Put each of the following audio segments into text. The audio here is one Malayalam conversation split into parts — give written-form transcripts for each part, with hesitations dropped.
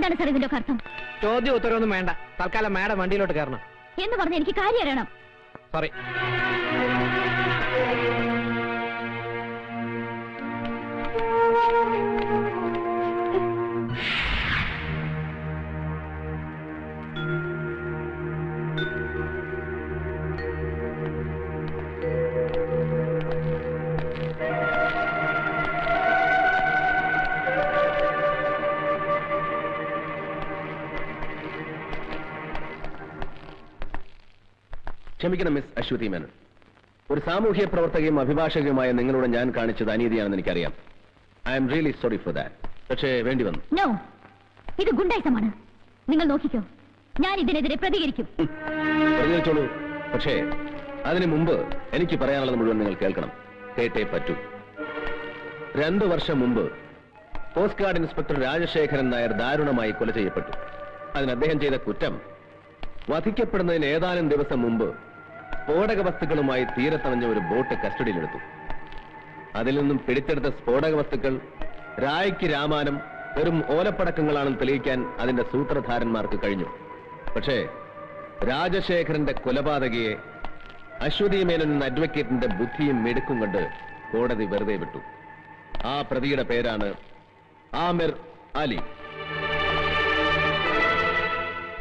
എന്താണ് സാർ ഇതിന്റെ അർത്ഥം? ചോദ്യം ഉത്തരവൊന്നും വേണ്ട, തൽക്കാലം മാഡം വണ്ടിയിലോട്ട് കയറണം എന്ന് പറഞ്ഞ് എനിക്ക് കാര്യം അറിയണം. സോറി. ക്ഷമിക്കണം മിസ് അശ്വതി മേനോൻ, ഒരു സാമൂഹ്യ പ്രവർത്തകയും അഭിഭാഷകയുമായ നിങ്ങളോട് ഞാൻ കാണിച്ചത് അനീതിയാണെന്ന് എനിക്കറിയാം. I am really sorry for that. പക്ഷേ വേണ്ടി വന്നു. നോ, ഇത് ഗുണ്ടായിസമാണ്. നിങ്ങൾ നോക്കിക്കോ, ഞാൻ ഇതിനെതിരെ പ്രതികരിക്കും. പ്രതികരിച്ചോളൂ. പക്ഷേ അതിനു മുമ്പ് എനിക്ക് പറയാനുള്ളത് മുഴുവൻ നിങ്ങൾ കേൾക്കണം. കേട്ടേ പറ്റൂ. 2 വർഷം മുമ്പ് coast guard inspector Rajasekharan Nair ദാരുണമായി കൊല ചെയ്യപ്പെട്ടു. അതിന് അദ്ദേഹം ചെയ്ത കുറ്റം, വധിക്കപ്പെടുന്നതിന് ഏതാനും ദിവസം മുമ്പ് സ്ഫോടക വസ്തുക്കളുമായി തീരത്തണഞ്ഞ ഒരു ബോട്ട് കസ്റ്റഡിയിലെടുത്തു. അതിൽ നിന്നും പിടിച്ചെടുത്ത സ്ഫോടക വസ്തുക്കൾ രായ്ക്ക് രാമാനം വെറും ഓലപ്പടക്കങ്ങളാണെന്ന് തെളിയിക്കാൻ അതിന്റെ സൂത്രധാരന്മാർക്ക് കഴിഞ്ഞു. പക്ഷേ രാജശേഖരന്റെ കൊലപാതകയെ അശ്വതി മേനോൻ എന്ന അഡ്വക്കേറ്റിന്റെ ബുദ്ധിയും മിടുക്കും കൊണ്ട് കോടതി വെറുതെ വിട്ടു. ആ പ്രതിയുടെ പേരാണ് ആമിർ അലി.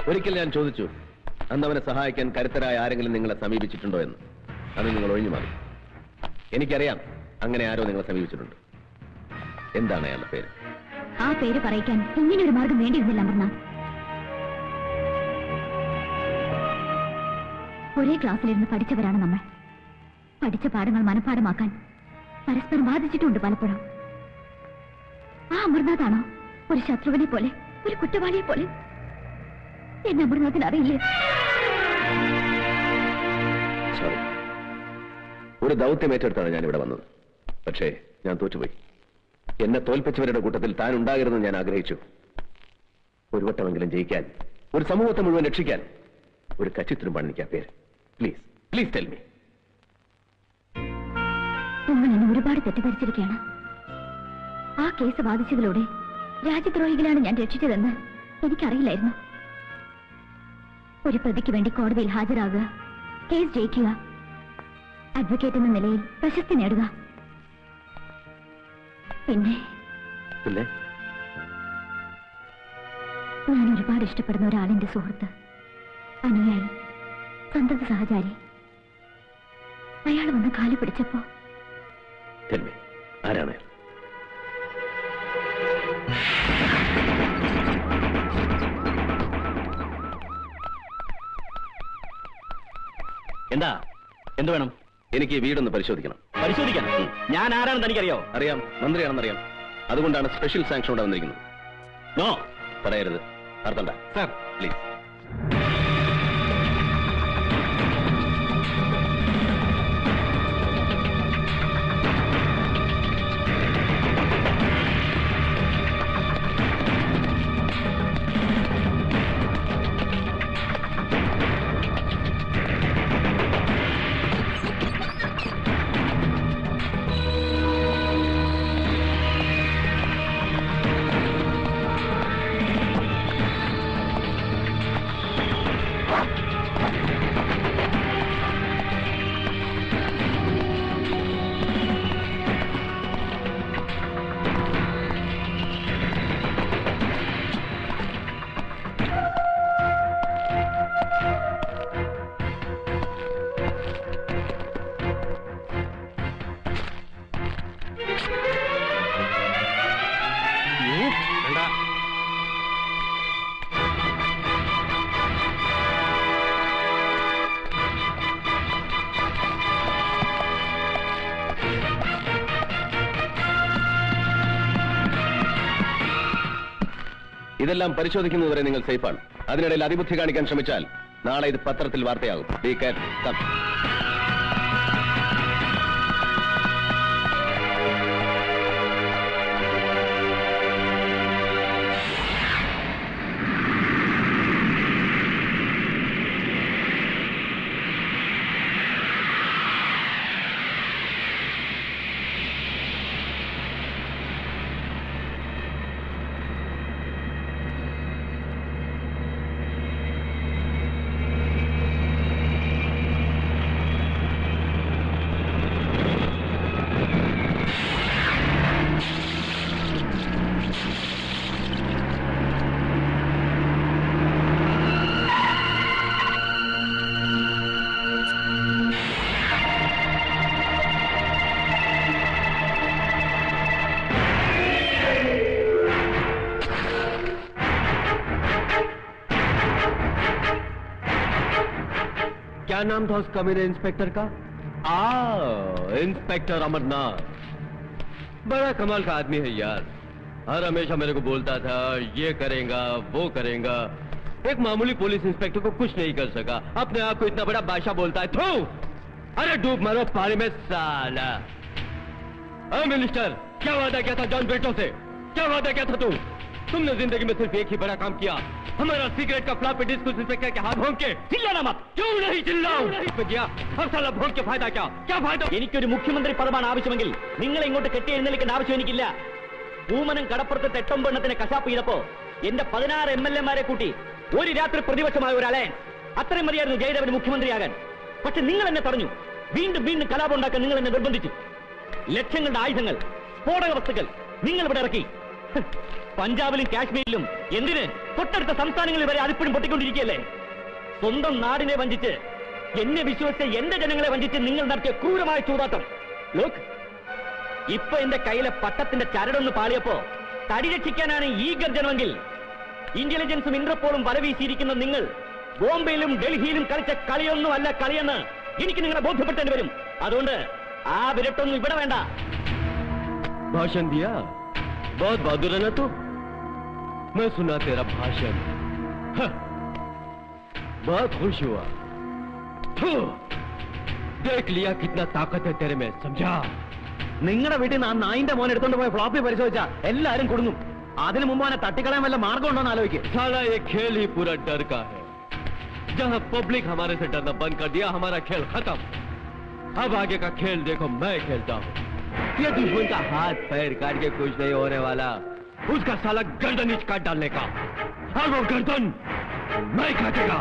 ഒരിക്കൽ ഞാൻ ചോദിച്ചു, അന്ന് അവനെ സഹായിക്കാൻ കരുത്തരായ ആരെങ്കിലും നിങ്ങളെ സമീപിച്ചിട്ടുണ്ടോ എന്ന്. അത് നിങ്ങൾ ഒഴിഞ്ഞു മാറി. എനിക്കറിയാം അങ്ങനെ ആരോ നിങ്ങളെ സമീപിച്ചിട്ടുണ്ട്. എന്താണ് അയാളുടെ പേര്? ആ പേര് പറയിക്കാൻ ഇങ്ങനെയൊരു മാർഗം വേണ്ടിയിരുന്നില്ല അമർനാഥ്. ഒരേ ക്ലാസ്സിലിരുന്ന് പഠിച്ചവരാണ് നമ്മൾ. പഠിച്ച പാഠങ്ങൾ മനഃപ്പാഠമാക്കാൻ പരസ്പരം ബാധിച്ചിട്ടുണ്ട് പലപ്പോഴും. ആ അമർനാഥാണോ ഒരു ശത്രുവിനെ പോലെ, ഒരു കുറ്റവാളിയെ പോലെ? എന്നെ അമർനാഥിന് അറിയില്ലേ? സോറി, ഒരു ദൗത്യം ഏറ്റെടുത്താണ് ഞാൻ ഇവിടെ വന്നത്. പക്ഷേ ഞാൻ തോറ്റുപോയി. എന്നെ തോൽപ്പിച്ചവരുടെ കൂട്ടത്തിൽ താൻ ഉണ്ടാകരുതെന്ന് ഞാൻ ആഗ്രഹിച്ചു. ഒരു വട്ടമെങ്കിലും ജയിക്കാൻ, ഒരു സമൂഹത്തെ മുഴുവൻ രക്ഷിക്കാൻ ഒരു കച്ചിത്തിനും എനിക്ക് ആ പേര്. Please please tell me. നിങ്ങൾ എന്നെ ഒരുപാട് തെറ്റിദ്ധരിച്ചിരിക്കുകയാണ്. ആ കേസ് വാദിച്ചതിലൂടെ രാജ്യദ്രോഹികളാണ് ഞാൻ രക്ഷിച്ചതെന്ന് എനിക്കറിയില്ലായിരുന്നു. ഒരു പ്രതിക്ക് വേണ്ടി കോടതിയിൽ ഹാജരാകുക, കേസ് ജയിക്കുക, അഡ്വക്കേറ്റ് എന്ന നിലയിൽ പ്രശസ്തി നേടുക, പിന്നെ ഞാൻ ഒരുപാട് ഇഷ്ടപ്പെടുന്ന ഒരാളിന്റെ സുഹൃത്ത്, അനുയായി, സന്തത സഹചാരി. അയാൾ വന്ന് കാലു പിടിച്ചപ്പോ ആരാണ്? എന്താ? എന്ത് വേണം? എനിക്ക് വീടൊന്ന് പരിശോധിക്കണം. പരിശോധിക്കാൻ? ഞാൻ ആരാണെന്ന് എനിക്കറിയോ? അറിയാം, മന്ത്രിയാണെന്നറിയാം. അതുകൊണ്ടാണ് സ്പെഷ്യൽ സാങ്ഷൻ ഇവിടെ വന്നിരിക്കുന്നത്. നോ പറയരുത്. അർത്ഥണ്ട സാർ, പ്ലീസ്. ഇതെല്ലാം പരിശോധിക്കുന്നതുവരെ നിങ്ങൾ സേഫാണ്. അതിനിടയിൽ അതിബുദ്ധി കാണിക്കാൻ ശ്രമിച്ചാൽ നാളെ ഇത് പത്രത്തിൽ വാർത്തയാകും. Be careful. नाम था उस कमीने इंस्पेक्टर का? इंस्पेक्टर अमरनाथ। बड़ा कमाल का आदमी है यार। हर हमेशा मेरे को बोलता था ये करेगा वो करेगा। एक मामूली पुलिस इंस्पेक्टर को कुछ नहीं कर सका, अपने आप को इतना बड़ा बादशाह बोलता है। थू! अरे डूब मरो पानी में साला। मिनिस्टर, क्या वादा किया था जॉन बेटो से? क्या वादा किया था तुमने जिंदगी में सिर्फ एक ही बड़ा काम किया, हमारा सिगरेट का फ्लॉपी डिस्क उस इंस्पेक्टर के हाथ भोंक के। ചില്ലാനാ മत. क्यों नहीं चिल्लाऊं? गया अब साला भोंक के फायदा क्या? क्या फायदा? എനിക്കൊരു മുഖ്യമന്ത്രി പദമാണ് ആവശ്യമെങ്കിൽ നിങ്ങളെ ഇങ്ങോട്ട് കെട്ടി എഴുന്നേൽക്കേണ്ട ആവശ്യം എനിക്കില്ല. പൂമനം കടപ്പുറത്ത് തെട്ടൊമ്പെണ്ണത്തിന് കശാപ്പ് ചെയ്തപ്പോ എന്റെ 16 MLA-മാരെ കൂട്ടി ഒരു രാത്രി പ്രതിപക്ഷമായ ഒരു അലയൻസ്. അത്രയും മതിയായിരുന്നു ജയദേവന് മുഖ്യമന്ത്രിയാകാൻ. പക്ഷെ നിങ്ങൾ എന്നെ പറഞ്ഞു, വീണ്ടും വീണ്ടും കലാപം ഉണ്ടാക്കാൻ നിങ്ങൾ എന്നെ നിർബന്ധിച്ചു. ലക്ഷങ്ങളുടെ ആയുധങ്ങൾ, സ്ഫോടക വസ്തുക്കൾ നിങ്ങൾ ഇവിടെ ഇറക്കി. പഞ്ചാബിലും കാശ്മീരിലും എന്തിന് തൊട്ടടുത്ത സംസ്ഥാനങ്ങളിൽ വരെ അതിപ്പോഴും പൊട്ടിക്കൊണ്ടിരിക്കുകയല്ലേ? സ്വന്തം നാടിനെ വഞ്ചിച്ച്, എന്നെ വിശ്വസിച്ച് എന്റെ ജനങ്ങളെ വഞ്ചിച്ച് നിങ്ങൾ നടത്തിയ ക്രൂരമായ ചൂതാട്ടം. ലോക്, ഇപ്പൊ എന്റെ കയ്യിലെ പട്ടത്തിന്റെ ചരടൊന്ന് പാളിയപ്പോ തടി രക്ഷിക്കാനാണ് ഈ ഗർജനമെങ്കിൽ ഇന്റലിജൻസും ഇന്റർപോളും വലവീശിയിരിക്കുന്ന നിങ്ങൾ ബോംബെയിലും ഡൽഹിയിലും കളിച്ച കളിയൊന്നും അല്ല കളിയെന്ന് എനിക്ക് നിങ്ങളെ ബോധ്യപ്പെടുത്തേണ്ടി വരും. അതുകൊണ്ട് ആ വിരട്ടൊന്നും ഇവിടെ വേണ്ട. भाषण दिया? बहुत बहादुर है ना तू? मैं सुना तेरा भाषण, बहुत खुश हुआ। देख लिया कितना ताकत है तेरे में, समझा? നിങ്ങളുടെ വീട്ടിൽ നിന്ന് ആ നായിന്റെ മോൻ എടുത്തോണ്ട് പോയ ഫ്ലോപ്പി പരിശോധിച്ചാ എല്ലാരും കൊടുങ്ങും. അതിനു മുമ്പ് അവനെ തട്ടിക്കളയാൻ വല്ല മാർഗം ഉണ്ടോ എന്ന് ആലോചിക്കും. साला ये खेल ही पूरा डर का है। जहां पब्लिक हमारे से डरना बंद कर दिया, हमारा खेल खत्म। अब आगे का खेल देखो मैं खेलता हूँ। ये दुश्मन का हाथ पैर काट के कुछ नहीं होने वाला, उसका साला गर्दन नीच काट डालने का, और वो गर्दन मैं काटेगा।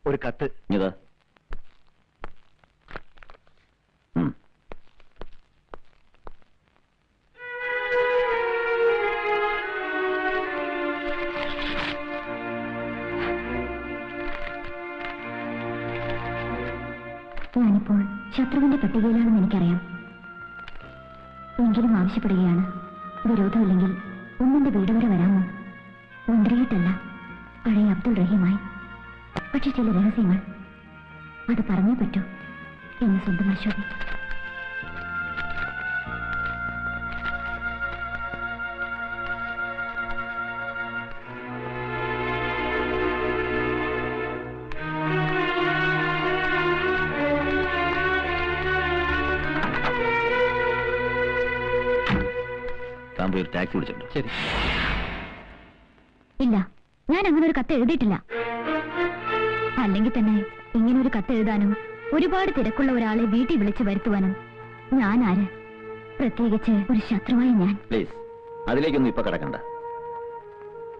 ഒരു കത്ത്. ഇതാ. ഞാനിപ്പോൾ ശത്രുവിന്റെ പട്ടികയിലാണെന്ന് എനിക്കറിയാം. എങ്കിലും ആവശ്യപ്പെടുകയാണ്, വിരോധമില്ലെങ്കിൽ ഒന്നിന്റെ വീട് വരെ വരാമോ? മന്ത്രിയായിട്ടല്ല, പഴയ അബ്ദുൾ റഹീമായി. പക്ഷെ ചില രഹസ്യങ്ങൾ അത് പറഞ്ഞേ പറ്റൂ എന്ന് സ്വന്തം അശോകി. ഒരു ടാക്സി വിളിച്ചിട്ടുണ്ട്. ശരി. ഇല്ല, ഞാൻ അങ്ങനെ ഒരു കത്ത് എഴുതിയിട്ടില്ല. അല്ലെങ്കിൽ തന്നെ ഇങ്ങനെ ഒരു കത്ത് എഴുതാനും ഒരുപാട് തിരക്കുള്ള ഒരാളെ വീട്ടിൽ വിളിച്ചു വരുത്തുവാനും ഞാൻ ആര്? പ്രത്യേകിച്ച് ഒരു ശത്രുവായി ഞാൻ. പ്ലീസ്, അതിലേക്കൊന്നും ഇപ്പൊ കടക്കണ്ട.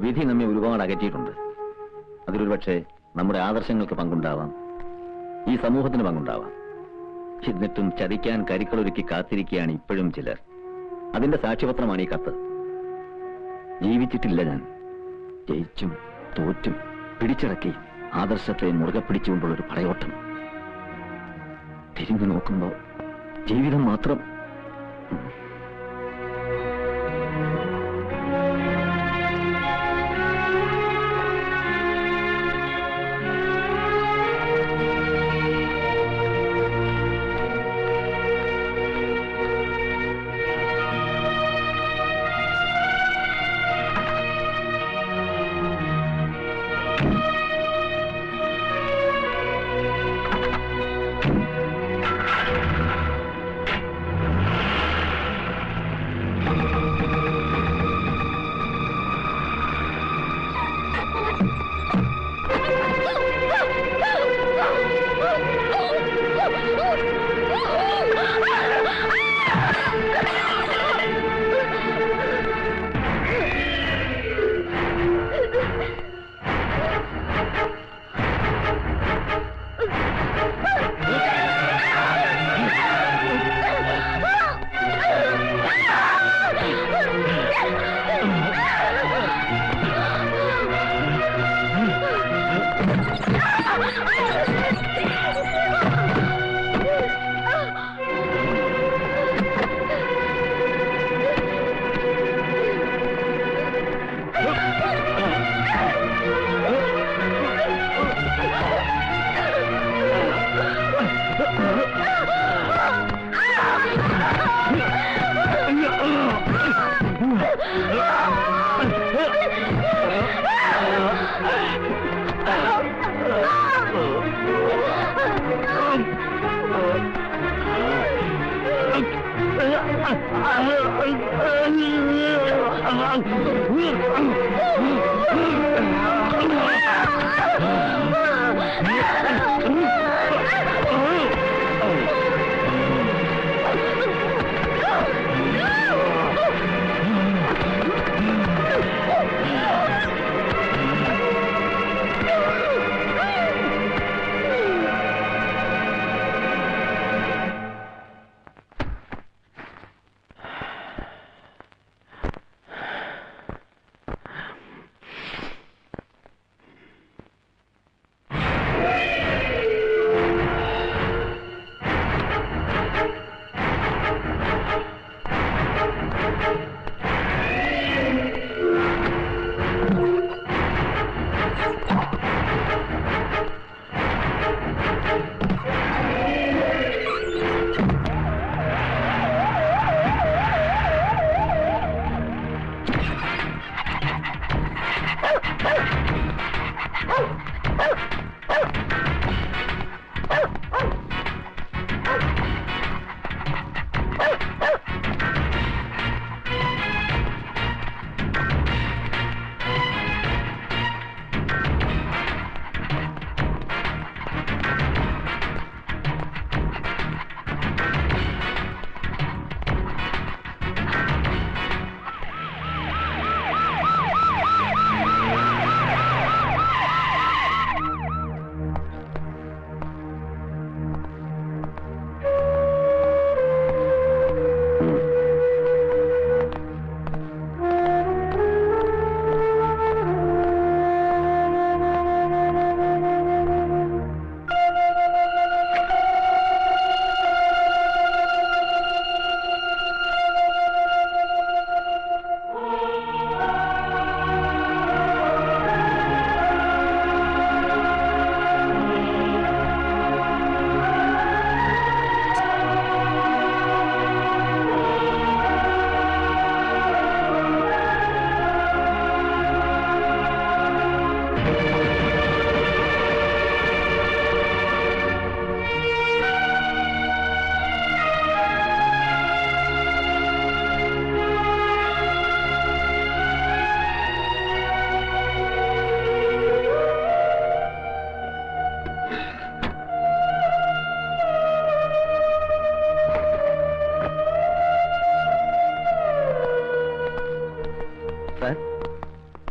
വിധി നമ്മെ ഒരുപാട് അകറ്റിയിട്ടുണ്ട്. അതിലൊരു പക്ഷേ നമ്മുടെ ആദർശങ്ങൾക്ക് പങ്കുണ്ടാവാം, ഈ സമൂഹത്തിന് പങ്കുണ്ടാവാം. എന്നിട്ടും ചതിക്കാൻ കരുക്കളൊരുക്കി കാത്തിരിക്കുകയാണ് ഇപ്പോഴും ചിലർ. അതിന്റെ സാക്ഷ്യപത്രമാണ് ഈ കത്ത്. ജീവിച്ചിട്ടില്ല ഞാൻ. ജയിച്ചും തോറ്റും പിടിച്ചിറക്കി ആദർശത്തെ മുറുകെ പിടിച്ചുകൊണ്ടുള്ളൊരു പടയോട്ടം. തിരിഞ്ഞു നോക്കുമ്പോ ജീവിതം മാത്രം.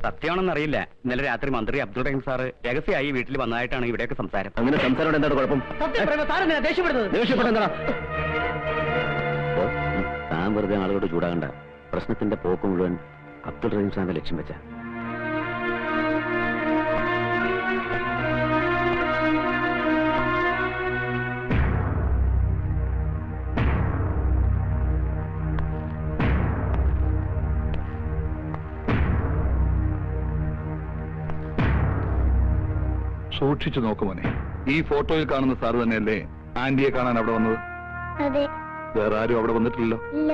സത്യമാണെന്നറിയില്ല. ഇന്നലെ രാത്രി മന്ത്രി അബ്ദുൾ റഹീം സാറ് രഹസ്യമായി വീട്ടിൽ വന്നതായിട്ടാണ് ഇവിടെയൊക്കെ സംസാരം. അങ്ങനെ സംസാരം എന്താണ് കുഴപ്പം? ദേഷ്യപ്പെട്ടെന്താ? താൻ വെറുതെ ആളുകളോട് ചൂടാകണ്ട. പ്രശ്നത്തിന്റെ പോക്ക് മുഴുവൻ അബ്ദുൾ റഹീം സാറിന്റെ ലക്ഷ്യം വെച്ച. സൂക്ഷിച്ചു നോക്കുമോനെ. ഈ ഫോട്ടോയിൽ കാണുന്ന സാറ് തന്നെയല്ലേ ആന്റിയെ കാണാൻ അവിടെ വന്നത്? അതെ. വേറെ ആരും അവിടെ വന്നിട്ടില്ലല്ലോ. ഇല്ല.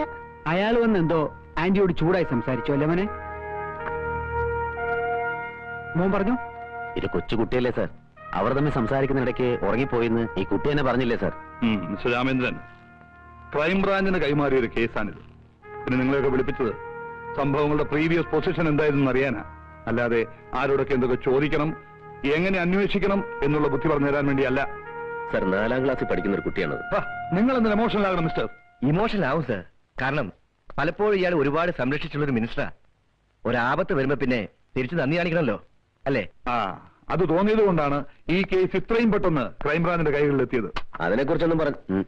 അയാൾ വന്നെന്തോ ആന്റിയോട് ചൂടായി സംസാരിച്ചു അല്ലേ മോനെ? മോൻ പറഞ്ഞു. ഇത് കൊച്ചുകുട്ടിയല്ലേ സാർ, അവർ തമ്മിൽ സംസാരിക്കുന്നിടയ്ക്ക് ഉറങ്ങിപ്പോയിന്ന് ഈ കുട്ടി തന്നെ പറഞ്ഞില്ലേ സാർ? മിസ്റ്റർ രാമേന്ദ്രൻ, ക്രൈംബ്രാഞ്ചിന് കൈമാറിയ ഒരു കേസാണിത്. പിന്നെ നിങ്ങളെയൊക്കെ വിളിപ്പിച്ചത് സംഭവങ്ങളുടെ പ്രീവിയസ് പൊസിഷൻ എന്തായിരുന്നു അറിയാനാ, അല്ലാതെ ആരോടൊക്കെ എന്തൊക്കെ ചോദിക്കണം, എങ്ങനെ അന്വേഷിക്കണം എന്നുള്ള ബുദ്ധി പറഞ്ഞു തരാൻ വേണ്ടിയല്ല. സാർ 4ാം ക്ലാസ്സിൽ പഠിക്കുന്ന ഒരു കുട്ടിയാണത്. നിങ്ങൾ എന്തിന് എമോഷണൽ ആകണം മിസ്റ്റർ? ഇമോഷണൽ ആവും സാർ. കാരണം പലപ്പോഴും ഇയാൾ ഒരുപാട് സംരക്ഷിച്ചുള്ള ഒരു മിനിസ്റ്ററാ. ഒരാപത്ത് വരുമ്പോ പിന്നെ തിരിച്ചു നന്ദി കാണിക്കണമല്ലോ, അല്ലേ? അത് തോന്നിയത് കൊണ്ടാണ് ഈ കേസ് ഇത്രയും പെട്ടെന്ന് ക്രൈംബ്രാഞ്ചിന്റെ കൈകളിലെത്തിയത്. അതിനെക്കുറിച്ചൊന്നും പറഞ്ഞു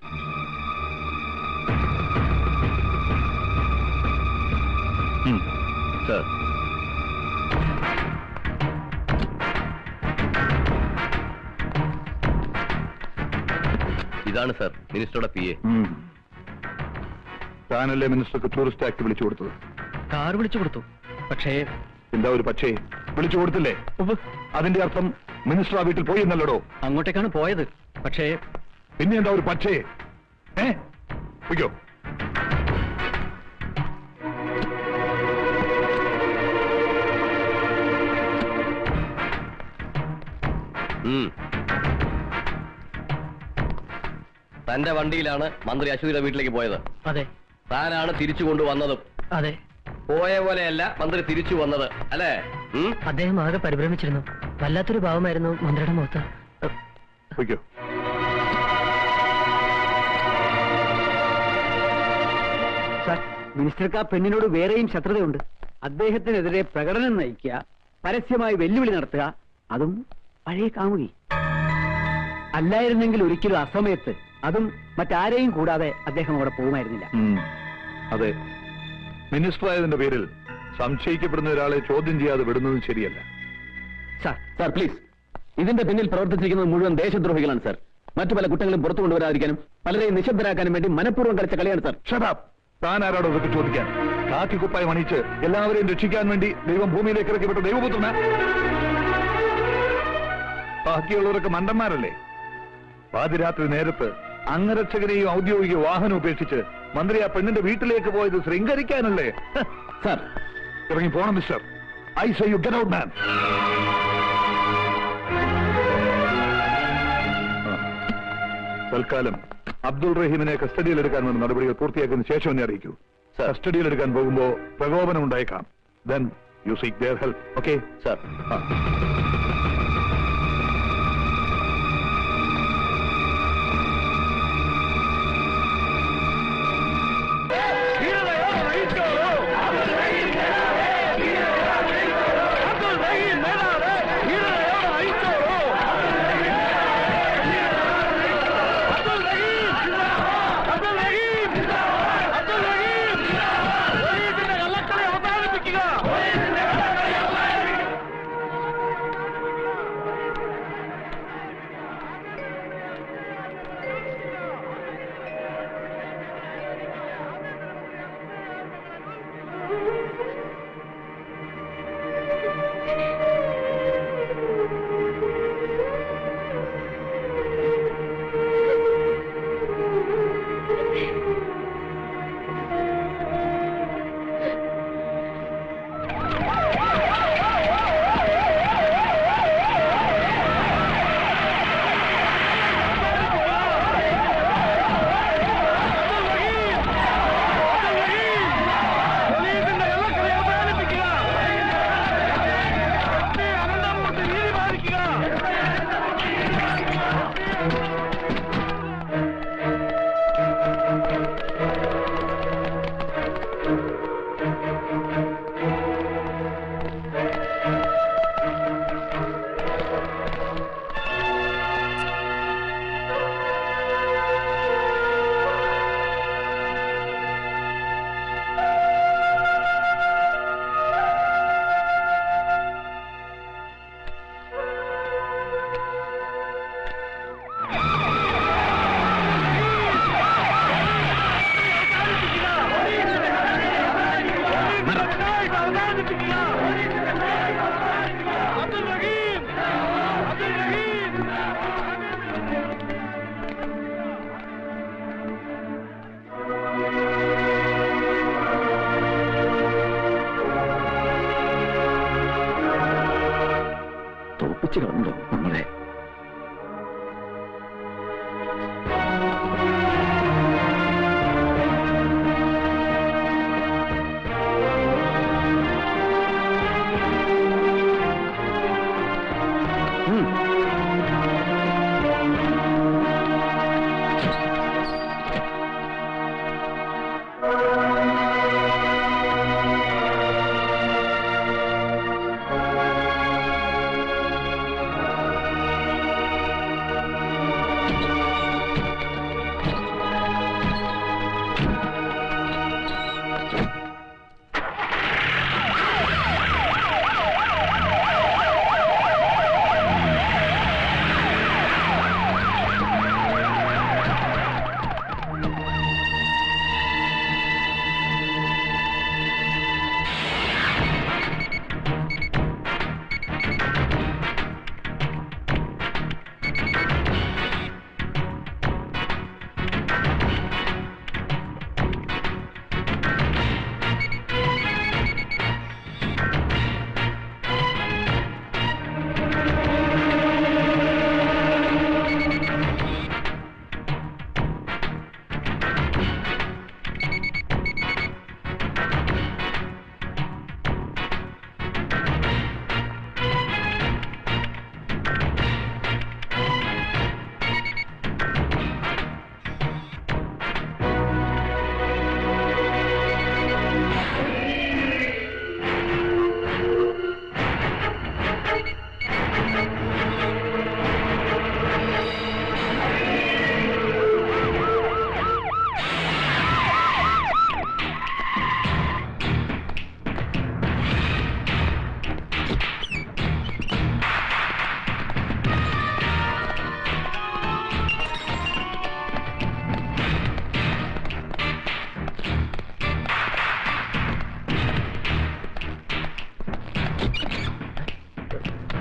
സാർ. ഇതാണ് സാർ മിനിസ്റ്ററുടെ PA. താനല്ലേ മിനിസ്റ്റർക്ക് ടൂറിസ്റ്റ് ആക്ട് വിളിച്ചു കൊടുത്തത്? കാർ വിളിച്ചു കൊടുത്തു. പക്ഷേ എന്താ ഒരു പക്ഷേ? വിളിച്ചു കൊടുത്തില്ലേ? അതിന്റെ അർത്ഥം മിനിസ്റ്റർ ആ വീട്ടിൽ പോയി എന്നല്ലടോ. അങ്ങോട്ടേക്കാണ് പോയത്. പക്ഷേ പിന്നെ എന്താ ഒരു പക്ഷേ? വയ്ക്കോ. തന്റെ വണ്ടിയിലാണ് മന്ത്രി അശ്വതിയുടെ വീട്ടിലേക്ക് പോയത്. അതെ. താനാണ് തിരിച്ചു കൊണ്ടുവന്നതും. അതെ, പോയ പോലെയല്ല മന്ത്രി തിരിച്ചു വന്നത്, അല്ലേ? അദ്ദേഹം ആകെ പരിഭ്രമിച്ചിരുന്നു. വല്ലാത്തൊരു ഭാവമായിരുന്നു മന്ത്രിയുടെ മുഖത്ത്. സാർ, മിനിസ്റ്റർക്ക് ആ പെണ്ണിനോട് വേറെയും ശത്രുതയുണ്ട്. അദ്ദേഹത്തിനെതിരെ പ്രകടനം നയിക്കുക, പരസ്യമായി വെല്ലുവിളി നടത്തുക, അതും പഴയ കാമുകി. അല്ലായിരുന്നെങ്കിൽ ഒരിക്കലും അസമയത്ത്, അതും മറ്റാരെയും കൂടാതെ അദ്ദേഹം അവിടെ പോകുമായിരുന്നില്ല. അതെ, മിനിസ്റ്റർ ആയതിന്റെ പേരിൽ സംശയിക്കപ്പെടുന്ന ഒരാളെ ചോദ്യം ചെയ്യാതെ വിടുന്നതും ശരിയല്ല. സാർ പ്ലീസ്, ഇതിന്റെ പിന്നിൽ പ്രവർത്തിച്ചിരിക്കുന്നത് മുഴുവൻ ദേശദ്രോഹികളാണ് സാർ. മറ്റു പല കുറ്റങ്ങളും പുറത്തു കൊണ്ടുവരാതിരിക്കാനും പലരെയും നിശബ്ദരാക്കാനും വേണ്ടി മനഃപൂർവ്വം കളിച്ച കളിയാണ് സാർ. ഷടാപ്പ്! താൻ ആരോടോ ഇതൊക്കെ ചോദിക്കാൻ? കാക്കിക്കുപ്പായി മണിച്ച് എല്ലാവരെയും രക്ഷിക്കാൻ വേണ്ടി ദൈവം ഭൂമിയിലേക്ക് ഇറക്കി വിട്ട ദൈവപുത്രന. ബാക്കിയുള്ളവരൊക്കെ മണ്ടന്മാരല്ലേ? പാതിരാത്രി നേരത്ത് അംഗരക്ഷകനെയും ഔദ്യോഗിക വാഹനം ഉപേക്ഷിച്ച് മന്ത്രി ആ പെണ്ണിന്റെ വീട്ടിലേക്ക് പോയത് ശൃംഗരിക്കാനല്ലേ? സാർ ഇറങ്ങി പോണം mister. I say you get out man. തൽക്കാലം അബ്ദുൾ റഹീമിനെ കസ്റ്റഡിയിലെടുക്കാൻ വേണ്ട നടപടികൾ പൂർത്തിയാക്കുന്ന ശേഷം എന്നെ അറിയിക്കൂ. കസ്റ്റഡിയിലെടുക്കാൻ പോകുമ്പോ പ്രകോപനം ഉണ്ടായേക്കാം. Then you seek their help. Okay? Sir. തോപ്പിച്ചിട്ടുണ്ടോ നമ്മളെ?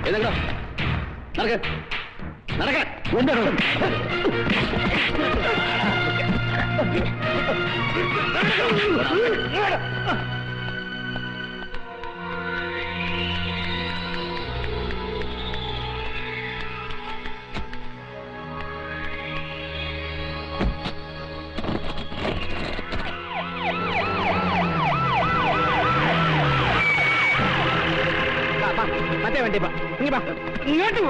എഴുന്നേക്കടാ. നടക്ക്. നടക്ക്. മറ്റേ വണ്ടി ഇങ്ങോട്ട്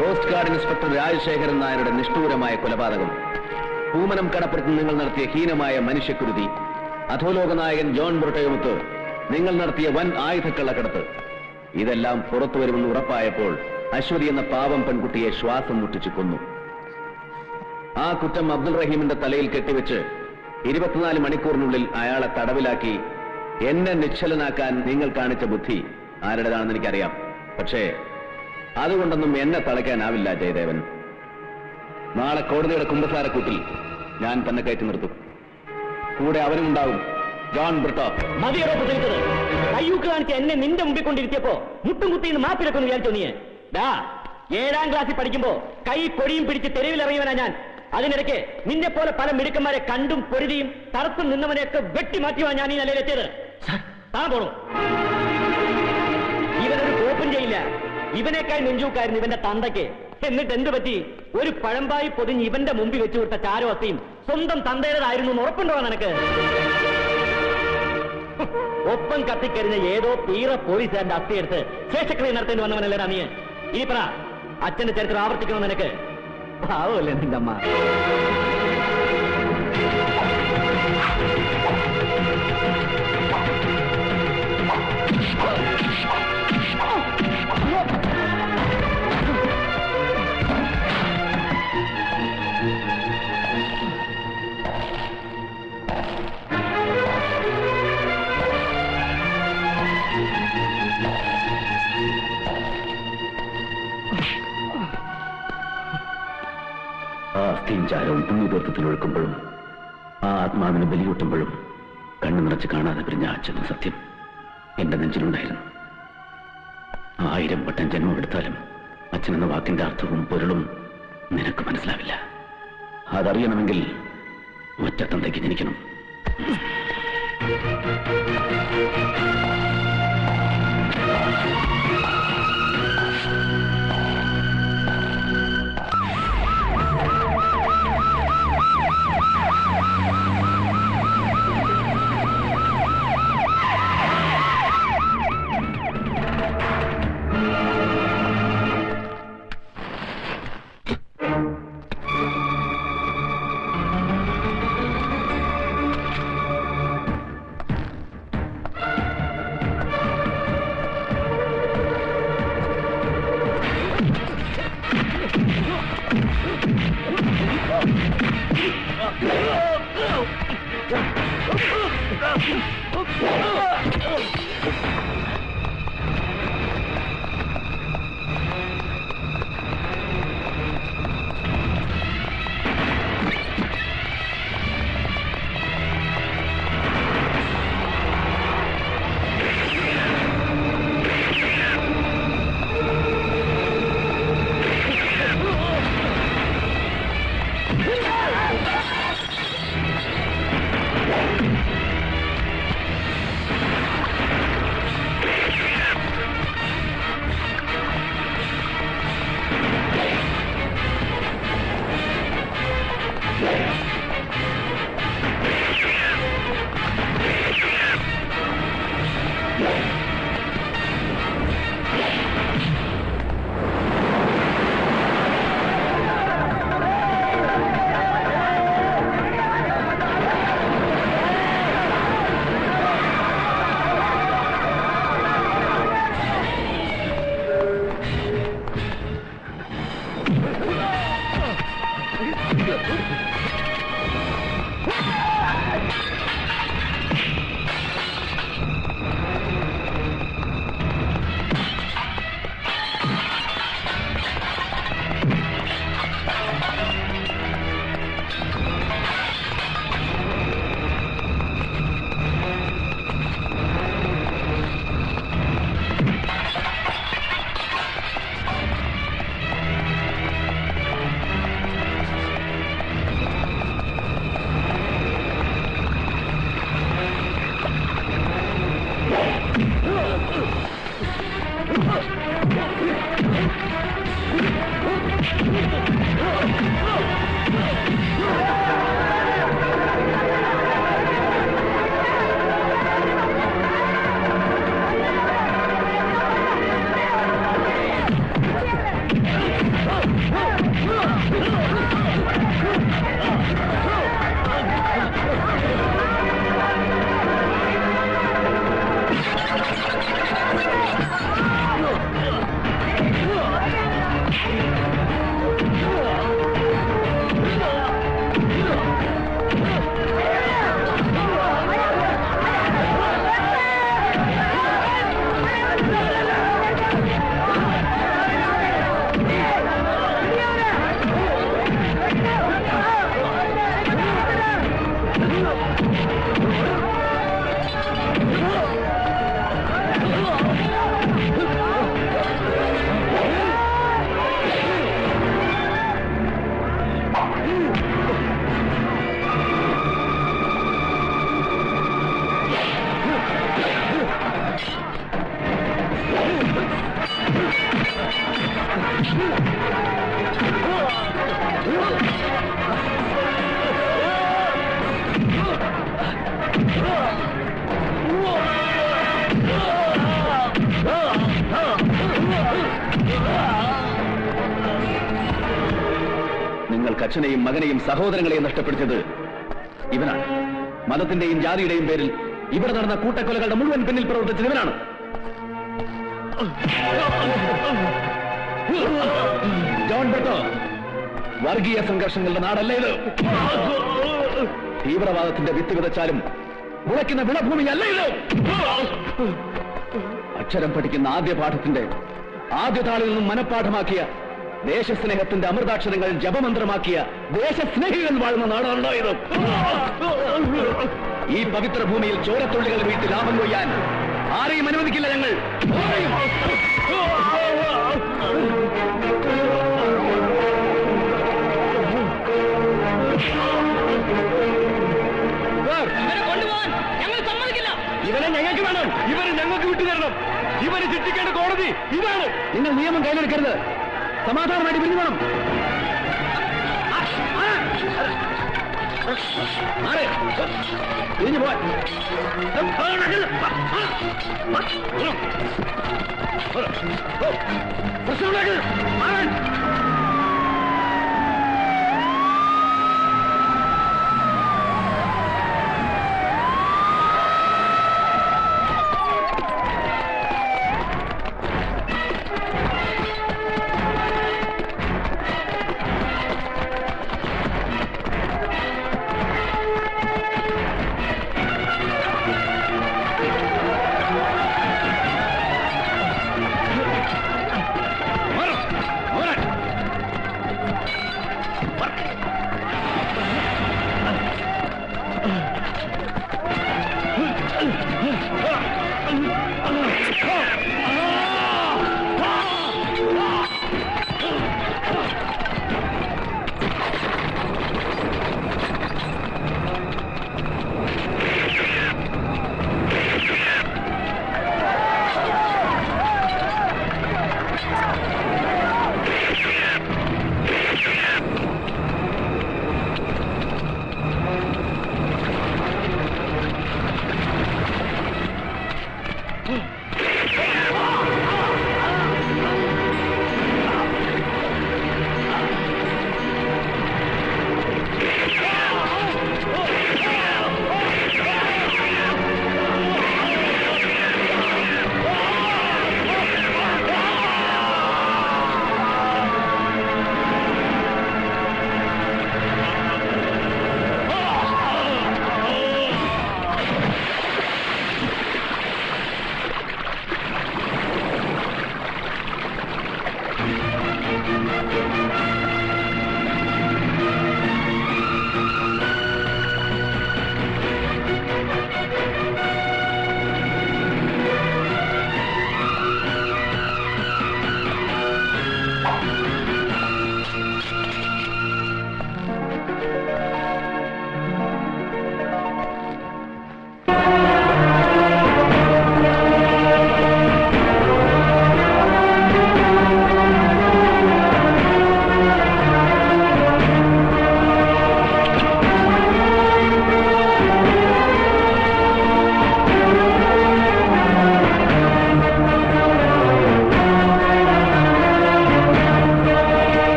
കോസ്റ്റ് ഗാർഡ് ഇൻസ്പെക്ടർ രാജശേഖരൻ നായരുടെ നിഷ്ഠൂരമായ കൊലപാതകം, പൂമനം കടപ്പുറത്ത് നിങ്ങൾ നടത്തിയ ഹീനമായ മനുഷ്യക്കുരുതി, അധോലോക നായകൻ ജോൺ ബ്രിട്ടോയുമൊത്ത് നിങ്ങൾ നടത്തിയ വൻ ആയുധക്കള്ളക്കടത്ത്, ഇതെല്ലാം പുറത്തു വരുമെന്ന് ഉറപ്പായപ്പോൾ അശ്വതി എന്ന പാവം പെൺകുട്ടിയെ ശ്വാസം മുട്ടിച്ചു കൊന്നു. ആ കുറ്റം അബ്ദുൾ റഹീമിന്റെ തലയിൽ കെട്ടിവെച്ച് 24 മണിക്കൂറിനുള്ളിൽ അയാളെ തടവിലാക്കി എന്നെ നിശ്ചലനാക്കാൻ നിങ്ങൾ കാണിച്ച ബുദ്ധി ആരുടേതാണെന്ന് എനിക്കറിയാം. പക്ഷേ അതുകൊണ്ടൊന്നും എന്നെ തളയ്ക്കാനാവില്ല ജയദേവൻ. നാളെ കോടതിയുടെ കുമ്പസാരക്കൂട്ടിൽ ഞാൻ തന്നെ കയറ്റി നിർത്തും. കൂടെ അവനുണ്ടാവും, ജോൺ ബ്രിട്ടോ. മതിയോ പ്രസംഗിച്ചത്? കയ്യൂക്ക് കാണിച്ച് എന്നെ നിന്റെ മുമ്പിൽ കൊണ്ടിരുത്തിയപ്പോ മുട്ടും കുത്തിന്ന് മാപ്പിലൊക്കെ വിചാരിച്ചോ നീ? 7ാം ക്ലാസ്സിൽ പഠിക്കുമ്പോ കൈ പൊടിയും പിടിച്ച് തെരുവിലിറങ്ങിയവനാ ഞാൻ. അതിനിടയ്ക്ക് നിന്നെ പോലെ പല മിടുക്കന്മാരെ കണ്ടും പൊരുതിയും തറത്തും നിന്നവനെയൊക്കെ വെട്ടിമാറ്റിയുവാ ഞാൻ ഈ നിലയിലെത്തിയത്. താൻ പോണു. ഇവനൊരു കോപ്പും ചെയ്യില്ല. ഇവനേക്കായി നെഞ്ചൂക്കായിരുന്നു ഇവന്റെ തന്തയ്ക്ക്. എന്നിട്ട് എന്ത് പറ്റി? ഒരു പഴമ്പായി പൊതിഞ്ഞ് ഇവന്റെ മുമ്പിൽ വെച്ചു വിട്ട ചാരവസ്തിയും സ്വന്തം തന്തയുടേതായിരുന്നു എന്ന് ഉറപ്പുണ്ടോ നിനക്ക്? ഒപ്പം കത്തിക്കരിഞ്ഞ ഏതോ തീറ പോലീസുകാരന്റെ അസ്ഥിയെടുത്ത് ശേഷക്രിയ നടത്തേണ്ടി വന്നവനല്ലേടാ നീ. ഇനി പറ, അച്ഛന്റെ ചരിത്രം ആവർത്തിക്കണോ നിനക്ക്? പാവല്ലേ നിന്റെ അമ്മ. ആ അസ്ഥിയും ചാരവും പുണ്യതീർത്ഥത്തിൽ ഒഴുക്കുമ്പോഴും ആ ആത്മാവിനെ ബലിയൂട്ടുമ്പോഴും കണ്ണു നിറച്ച് കാണാതെ പിരിഞ്ഞ അച്ഛന്റെ സത്യം എന്റെ നെഞ്ചിലുണ്ടായിരുന്നു. 1000 വട്ടം ജന്മമെടുത്താലും അച്ഛനെന്ന വാക്കിന്റെ അർത്ഥവും പൊരുളും നിനക്ക് മനസ്സിലാവില്ല. അതറിയണമെങ്കിൽ ഒറ്റ തന്തയ്ക്ക് ജനിക്കണം. നിങ്ങൾക്ക് അച്ഛനെയും മകനെയും സഹോദരങ്ങളെയും നഷ്ടപ്പെടുത്തിയത് ഇവനാണ്. മതത്തിന്റെയും ജാതിയുടെയും പേരിൽ ഇവിടെ നടന്ന കൂട്ടക്കൊലകളുടെ മുഴുവൻ പിന്നിൽ പ്രവർത്തിച്ചത് ഇവനാണ്. ജോൺ ബ്രിട്ടോ, വർഗീയ സംഘർഷങ്ങളുടെ നാടല്ല ഇത്. തീവ്രവാദത്തിന്റെ വിത്ത് വിതച്ചാലും മുളയ്ക്കുന്ന വിളഭൂമിയല്ല ഇത്. അക്ഷരം പഠിക്കുന്ന ആദ്യ പാഠത്തിന്റെ ആദ്യ താളിൽ നിന്നും മനഃപ്പാഠമാക്കിയ, ദേശസ്നേഹത്തിന്റെ അമൃതാക്ഷരങ്ങൾ ജപമന്ത്രമാക്കിയ ദേശസ്നേഹികൾ വാഴുന്ന നാടാണോ ഇത്? ഈ പവിത്ര ഭൂമിയിൽ ചോരത്തുള്ളികൾ വീട്ടി ലാഭം കൊയ്യാൻ ആരെയും അനുവദിക്കില്ല ഞങ്ങൾ. ഇവനെ ഞങ്ങൾക്ക് വേണം. ഇവരെ ഞങ്ങൾക്ക് വിട്ടുതരണം. ഇവരെ ശിക്ഷിക്കേണ്ട കോടതി ഇതാണ്. നിങ്ങൾ നിയമം കയ്യിലെടുക്കരുത്. സമാധാനമായിട്ട് പിരിഞ്ഞു വേണം. പിരിഞ്ഞു പോവാൻ പ്രശ്നമുണ്ടാക്കരുത്.